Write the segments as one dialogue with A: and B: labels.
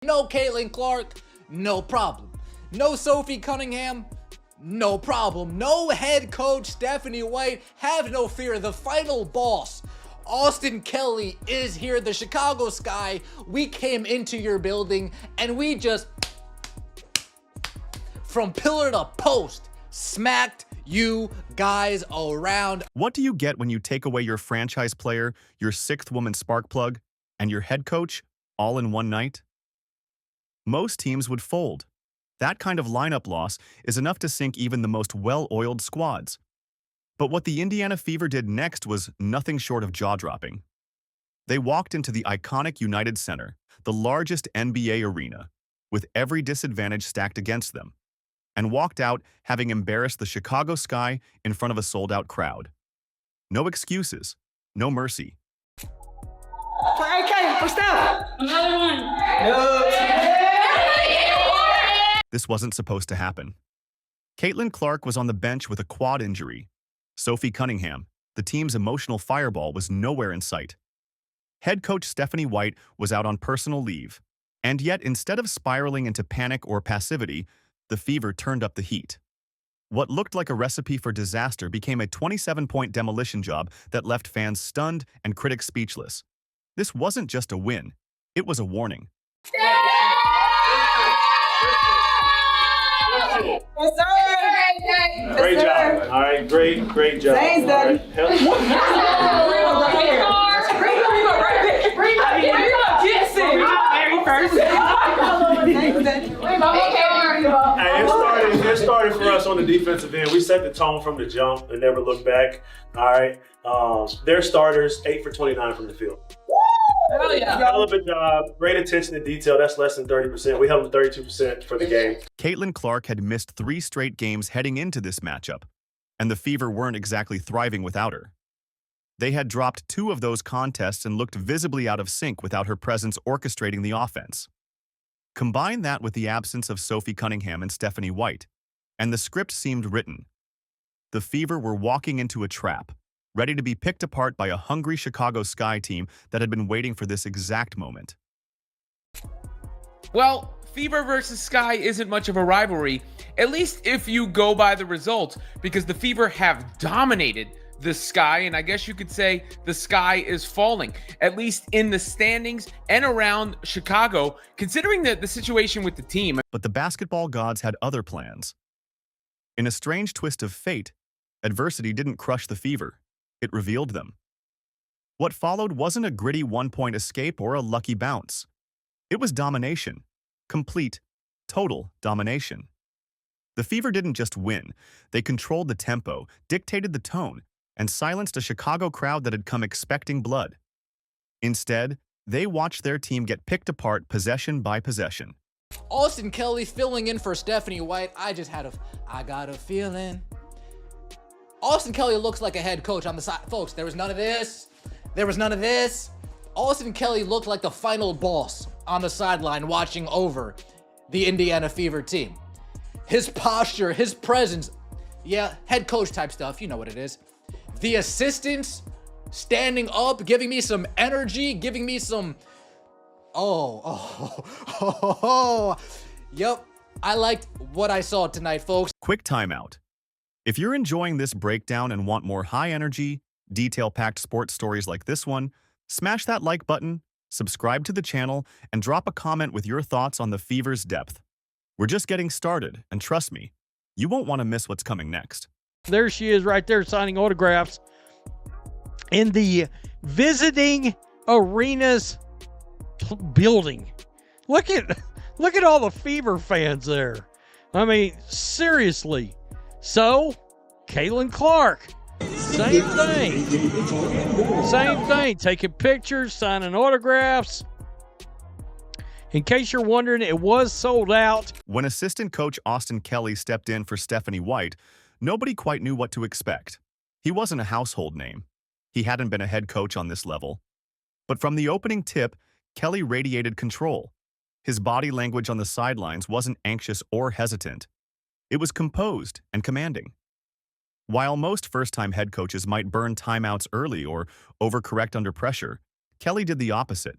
A: No Caitlin Clark, no problem. No Sophie Cunningham, no problem. No head coach Stephanie White, have no fear. The final boss, Austin Kelly, is here. The Chicago Sky, we came into your building and we just, from pillar to post, smacked you guys around.
B: What do you get when you take away your franchise player, your sixth woman spark plug, and your head coach all in one night? Most teams would fold. That kind of lineup loss is enough to sink even the most well-oiled squads. But what the Indiana Fever did next was nothing short of jaw-dropping. They walked into the iconic United Center, the largest NBA arena, with every disadvantage stacked against them, and walked out having embarrassed the Chicago Sky in front of a sold-out crowd. No excuses, no mercy.
C: For AK, for Steph!
D: Another one!
C: No!
B: This wasn't supposed to happen. Caitlin Clark was on the bench with a quad injury. Sophie Cunningham, the team's emotional fireball, was nowhere in sight. Head coach Stephanie White was out on personal leave. And yet, instead of spiraling into panic or passivity, the Fever turned up the heat. What looked like a recipe for disaster became a 27-point demolition job that left fans stunned and critics speechless. This wasn't just a win, it was a warning.
C: Yes, sir!
E: Great job. All right, great job.
C: Thanks, Daddy.
E: It started for us on the defensive end. We set the tone from the jump and never looked back. All right. Their starters, 8 for 29 from the field.
C: Hell yeah.
E: Hell of a job. Great attention to detail. That's less than 30%. We held them 32% for the game.
B: Caitlin Clark had missed 3 straight games heading into this matchup, and the Fever weren't exactly thriving without her. They had dropped 2 of those contests and looked visibly out of sync without her presence orchestrating the offense. Combine that with the absence of Sophie Cunningham and Stephanie White, and the script seemed written. The Fever were walking into a trap, ready to be picked apart by a hungry Chicago Sky team that had been waiting for this exact moment.
F: Well, Fever versus Sky isn't much of a rivalry, at least if you go by the results, because the Fever have dominated the Sky, and I guess you could say the Sky is falling, at least in the standings and around Chicago, considering the situation with the team.
B: But the basketball gods had other plans. In a strange twist of fate, adversity didn't crush the Fever. It revealed them. What followed wasn't a gritty one-point escape or a lucky bounce. It was domination. Complete, total domination. The Fever didn't just win. They controlled the tempo, dictated the tone, and silenced a Chicago crowd that had come expecting blood. Instead, they watched their team get picked apart possession by possession.
A: Austin Kelly filling in for Stephanie White. I got a feeling. Austin Kelly looks like a head coach on the side. Folks, there was none of this. There was none of this. Austin Kelly looked like the final boss on the sideline watching over the Indiana Fever team. His posture, his presence, yeah, head coach type stuff, you know what it is. The assistants standing up, giving me some energy, giving me some, Yep, I liked what I saw tonight, folks.
B: Quick timeout. If you're enjoying this breakdown and want more high-energy, detail-packed sports stories like this one, smash that like button, subscribe to the channel, and drop a comment with your thoughts on the Fever's depth. We're just getting started, and trust me, you won't want to miss what's coming next.
G: There she is right there signing autographs in the visiting arenas building. Look at all the Fever fans there. I mean, seriously. So, Caitlin Clark, same thing. Same thing. Taking pictures, signing autographs. In case you're wondering, it was sold out.
B: When assistant coach Austin Kelly stepped in for Stephanie White, nobody quite knew what to expect. He wasn't a household name. He hadn't been a head coach on this level. But from the opening tip, Kelly radiated control. His body language on the sidelines wasn't anxious or hesitant. It was composed and commanding. While most first-time head coaches might burn timeouts early or overcorrect under pressure, Kelly did the opposite.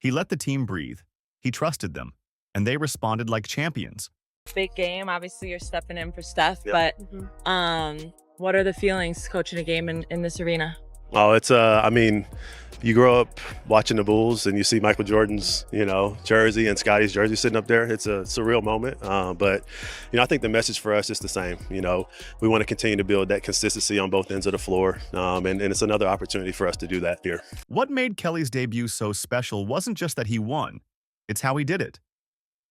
B: He let the team breathe. He trusted them, and they responded like champions.
D: Big game. Obviously, you're stepping in for Steph, but what are the feelings coaching a game in this arena?
E: Oh, it's I mean, you grow up watching the Bulls and you see Michael Jordan's, jersey and Scotty's jersey sitting up there. It's a surreal moment, but I think the message for us is the same. We want to continue to build that consistency on both ends of the floor, and it's another opportunity for us to do that here.
B: What made Kelly's debut so special wasn't just that he won, it's how he did it.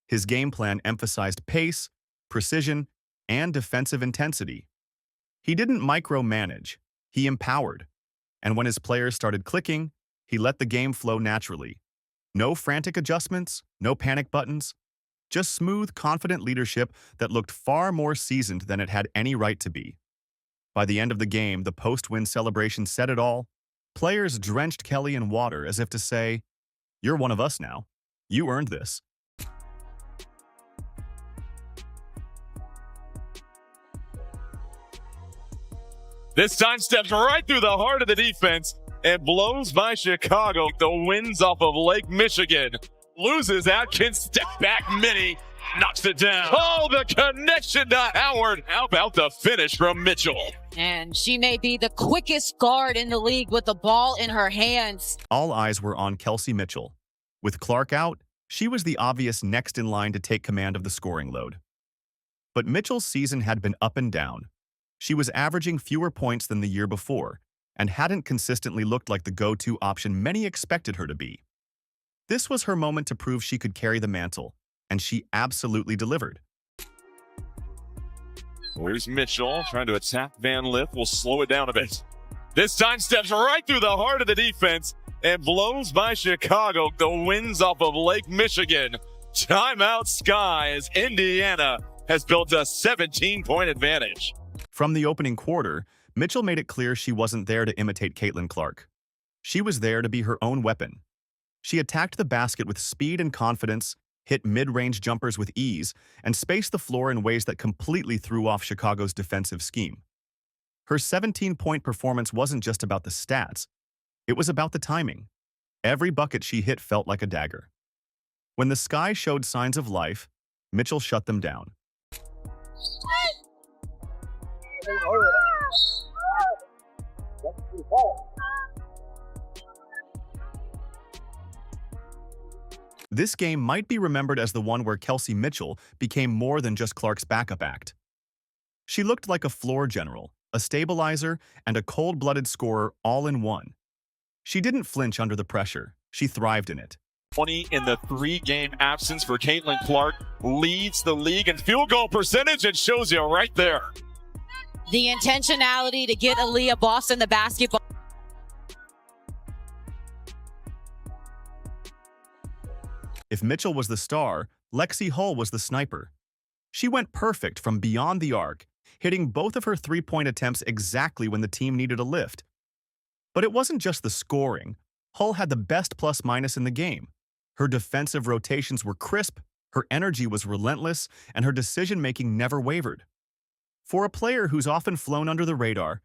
B: His game plan emphasized pace, precision, and defensive intensity. He didn't micromanage, he empowered. And when his players started clicking, he let the game flow naturally. No frantic adjustments, no panic buttons, just smooth, confident leadership that looked far more seasoned than it had any right to be. By the end of the game, the post-win celebration said it all. Players drenched Kelly in water as if to say, "You're one of us now. You earned this."
H: This time steps right through the heart of the defense and blows by Chicago. The wins off of Lake Michigan. Loses Atkins, step back mini, knocks it down. Oh, the connection to Howard. How about the finish from Mitchell?
I: And she may be the quickest guard in the league with the ball in her hands.
B: All eyes were on Kelsey Mitchell. With Clark out, she was the obvious next in line to take command of the scoring load. But Mitchell's season had been up and down. She was averaging fewer points than the year before and hadn't consistently looked like the go-to option many expected her to be. This was her moment to prove she could carry the mantle, and she absolutely delivered.
H: Here's Mitchell trying to attack Van Lith. We'll slow it down a bit. This time steps right through the heart of the defense and blows by Chicago. The wins off of Lake Michigan. Timeout Sky as Indiana has built a 17-point advantage.
B: From the opening quarter, Mitchell made it clear she wasn't there to imitate Caitlin Clark. She was there to be her own weapon. She attacked the basket with speed and confidence, hit mid-range jumpers with ease, and spaced the floor in ways that completely threw off Chicago's defensive scheme. Her 17-point performance wasn't just about the stats. It was about the timing. Every bucket she hit felt like a dagger. When the Sky showed signs of life, Mitchell shut them down. This game might be remembered as the one where Kelsey Mitchell became more than just Clark's backup act. She looked like a floor general, a stabilizer, and a cold-blooded scorer all in one. She didn't flinch under the pressure. She thrived in it.
H: 20 in the 3-game absence for Caitlin Clark, leads the league in field goal percentage and shows you right there.
I: The intentionality to get Aaliyah Boston the basketball.
B: If Mitchell was the star, Lexi Hull was the sniper. She went perfect from beyond the arc, hitting both of her three-point attempts exactly when the team needed a lift. But it wasn't just the scoring. Hull had the best plus-minus in the game. Her defensive rotations were crisp, her energy was relentless, and her decision-making never wavered. For a player who's often flown under the radar,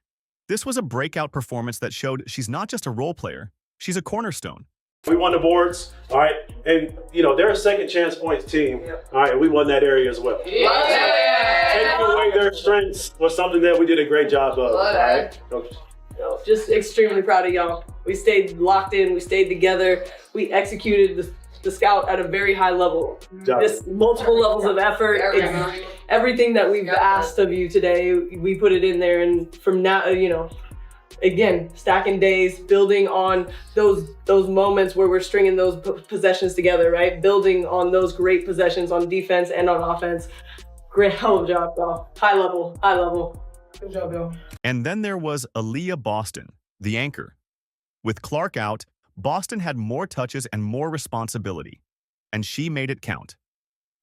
B: this was a breakout performance that showed she's not just a role player, she's a cornerstone.
E: We won the boards, all right, and they're a second chance points team, all right, and we won that area as well. Yeah. Taking away their strengths was something that we did a great job of, all right?
C: Just extremely proud of y'all. We stayed locked in, we stayed together, we executed the scout at a very high level. Just multiple levels of effort. Everything that we've asked of you today, we put it in there, and from now, again, stacking days, building on those moments where we're stringing those possessions together, right? Building on those great possessions on defense and on offense. Great, hell of a job, y'all. High level. Good job, y'all.
B: And then there was Aaliyah Boston, the anchor. With Clark out, Boston had more touches and more responsibility, and she made it count.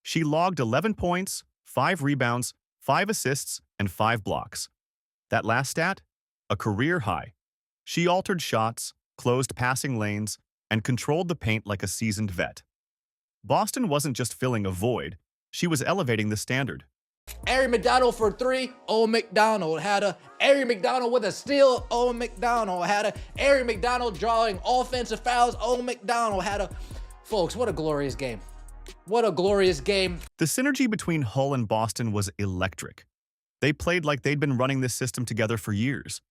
B: She logged 11 points, 5 rebounds, 5 assists, and 5 blocks. That last stat? A career high. She altered shots, closed passing lanes, and controlled the paint like a seasoned vet. Boston wasn't just filling a void, she was elevating the standard.
A: Ari McDonald for 3. Oh, McDonald had a. Ari McDonald with a steal. Oh, McDonald had a. Ari McDonald drawing offensive fouls. Oh, McDonald had a. Folks, what a glorious game. What a glorious game.
B: The synergy between Hull and Boston was electric. They played like they'd been running this system together for years.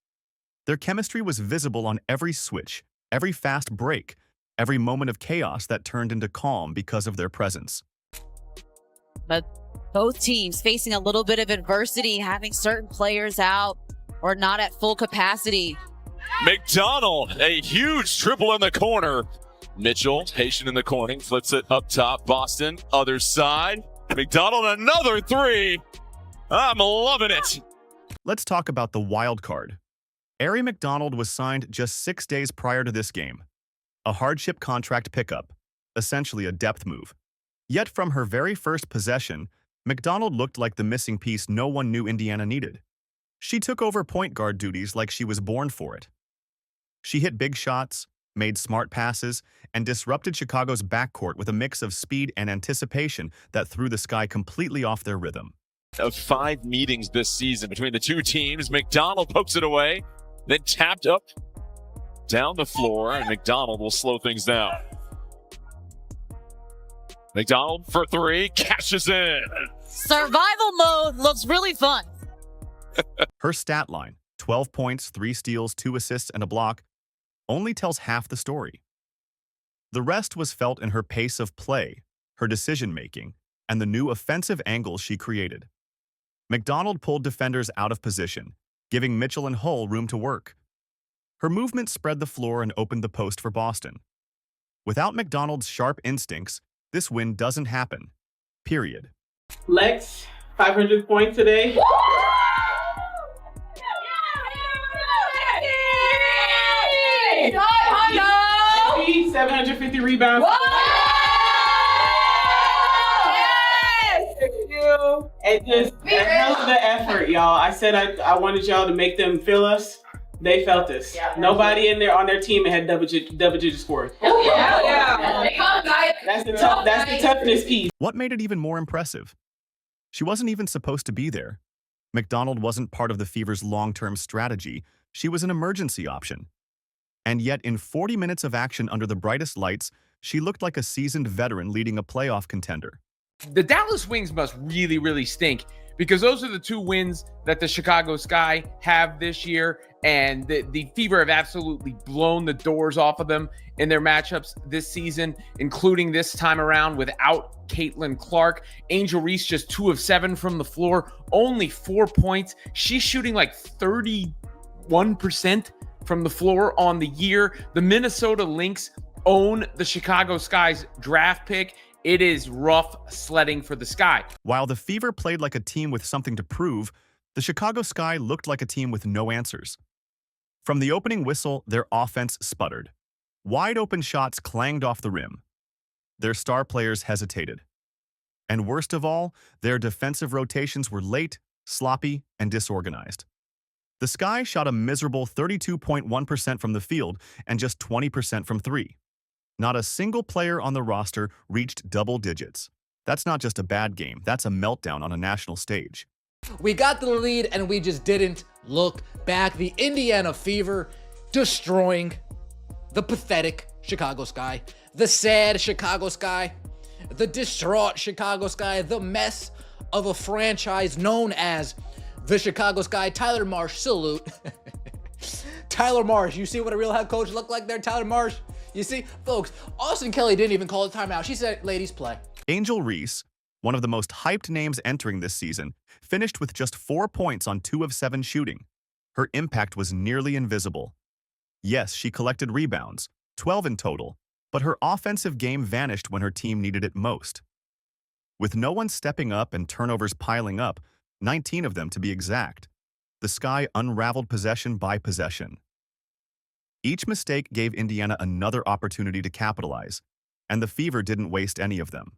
B: Their chemistry was visible on every switch, every fast break, every moment of chaos that turned into calm because of their presence.
I: But both teams facing a little bit of adversity, having certain players out or not at full capacity.
H: McDonald, a huge triple in the corner. Mitchell, patient in the corner, flips it up top. Boston, other side. McDonald, another three. I'm loving it.
B: Let's talk about the wild card. Arie McDonald was signed just 6 days prior to this game. A hardship contract pickup, essentially a depth move. Yet from her very first possession, McDonald looked like the missing piece no one knew Indiana needed. She took over point guard duties like she was born for it. She hit big shots, made smart passes, and disrupted Chicago's backcourt with a mix of speed and anticipation that threw the Sky completely off their rhythm.
H: Of 5 meetings this season between the two teams, McDonald pokes it away, then tapped up down the floor, and McDonald will slow things down. McDonald for 3, cashes in.
I: Survival mode looks really fun.
B: Her stat line, 12 points, 3 steals, 2 assists, and a block, only tells half the story. The rest was felt in her pace of play, her decision-making, and the new offensive angles she created. McDonald pulled defenders out of position, giving Mitchell and Hull room to work. Her movement spread the floor and opened the post for Boston. Without McDonald's sharp instincts, this win doesn't happen. Period.
J: Lex, 500th point today. 750 rebounds. And just a hell of the effort, y'all. I said I wanted y'all to make them feel us. They felt us. Yeah, nobody in there on their team had double-digit scores. Oh yeah. That's the toughness piece.
B: What made it even more impressive? She wasn't even supposed to be there. McDonald wasn't part of the Fever's long-term strategy. She was an emergency option. And yet, in 40 minutes of action under the brightest lights, she looked like a seasoned veteran leading a playoff contender.
F: The Dallas Wings must really, really stink, because those are the 2 wins that the Chicago Sky have this year, and the Fever have absolutely blown the doors off of them in their matchups this season, including this time around without Caitlin Clark. Angel Reese just 2 of 7 from the floor, only 4 points. She's shooting like 31% from the floor on the year. The Minnesota Lynx own the Chicago Sky's draft pick. It is rough sledding for the Sky.
B: While the Fever played like a team with something to prove, the Chicago Sky looked like a team with no answers. From the opening whistle, their offense sputtered. Wide open shots clanged off the rim. Their star players hesitated. And worst of all, their defensive rotations were late, sloppy, and disorganized. The Sky shot a miserable 32.1% from the field and just 20% from 3. Not a single player on the roster reached double digits. That's not just a bad game, that's a meltdown on a national stage.
A: We got the lead and we just didn't look back. The Indiana Fever destroying the pathetic Chicago Sky, the sad Chicago Sky, the distraught Chicago Sky, the mess of a franchise known as the Chicago Sky. Tyler Marsh, salute. Tyler Marsh, you see what a real head coach looked like there, Tyler Marsh? You see, folks, Austin Kelly didn't even call a timeout. She said, ladies, play.
B: Angel Reese, one of the most hyped names entering this season, finished with just 4 points on 2 of 7 shooting. Her impact was nearly invisible. Yes, she collected rebounds, 12 in total, but her offensive game vanished when her team needed it most. With no one stepping up and turnovers piling up, 19 of them to be exact, the Sky unraveled possession by possession. Each mistake gave Indiana another opportunity to capitalize, and the Fever didn't waste any of them.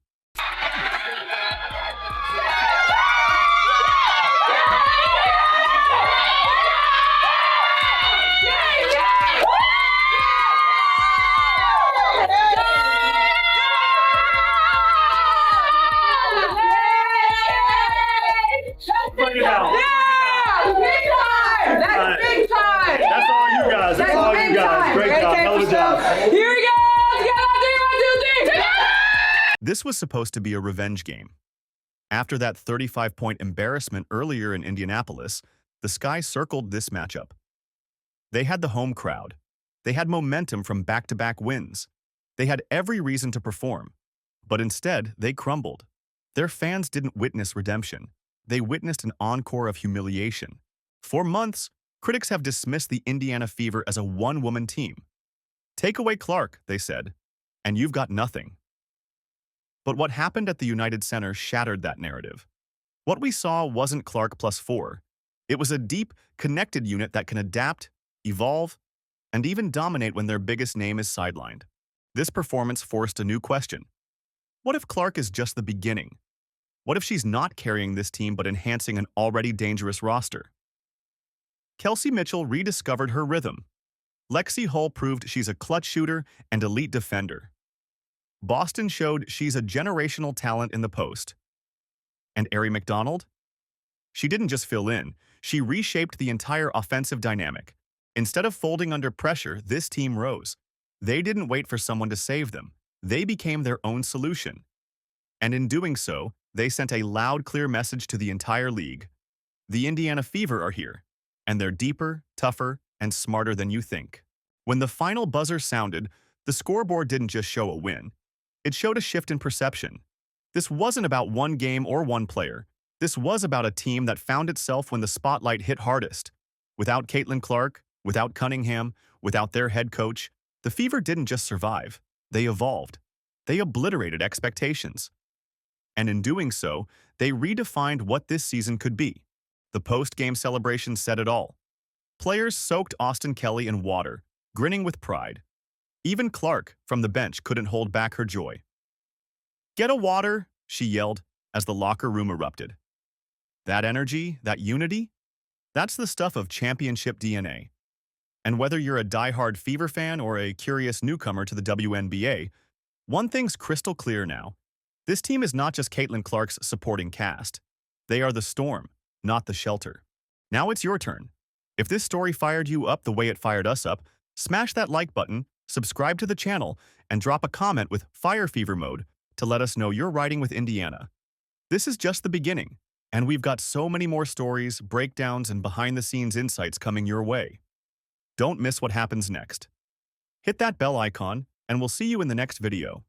J: Bring it out. That's big time. That's all you guys. That's all you guys. Great job. Hell of a job. Here we go.
B: This was supposed to be a revenge game. After that 35-point embarrassment earlier in Indianapolis, the Sky circled this matchup. They had the home crowd. They had momentum from back-to-back wins. They had every reason to perform. But instead, they crumbled. Their fans didn't witness redemption. They witnessed an encore of humiliation. For months, critics have dismissed the Indiana Fever as a one-woman team. Take away Clark, they said, and you've got nothing. But what happened at the United Center shattered that narrative. What we saw wasn't Clark plus 4. It was a deep, connected unit that can adapt, evolve, and even dominate when their biggest name is sidelined. This performance forced a new question. What if Clark is just the beginning? What if she's not carrying this team but enhancing an already dangerous roster? Kelsey Mitchell rediscovered her rhythm. Lexi Hull proved she's a clutch shooter and elite defender. Boston showed she's a generational talent in the post. And Ari McDonald? She didn't just fill in, she reshaped the entire offensive dynamic. Instead of folding under pressure, this team rose. They didn't wait for someone to save them. They became their own solution. And in doing so, they sent a loud, clear message to the entire league. The Indiana Fever are here, and they're deeper, tougher, and smarter than you think. When the final buzzer sounded, the scoreboard didn't just show a win. It showed a shift in perception. This wasn't about one game or one player. This was about a team that found itself when the spotlight hit hardest. Without Caitlin Clark, without Cunningham, without their head coach, the Fever didn't just survive. They evolved. They obliterated expectations. And in doing so, they redefined what this season could be. The post-game celebration said it all. Players soaked Austin Kelly in water, grinning with pride. Even Clark, from the bench, couldn't hold back her joy. "Get a water," she yelled as the locker room erupted. That energy, that unity, that's the stuff of championship DNA. And whether you're a diehard Fever fan or a curious newcomer to the WNBA, one thing's crystal clear now. This team is not just Caitlin Clark's supporting cast. They are the storm, not the shelter. Now it's your turn. If this story fired you up the way it fired us up, smash that like button, subscribe to the channel, and drop a comment with Fire Fever Mode to let us know you're riding with Indiana. This is just the beginning, and we've got so many more stories, breakdowns, and behind-the-scenes insights coming your way. Don't miss what happens next. Hit that bell icon, and we'll see you in the next video.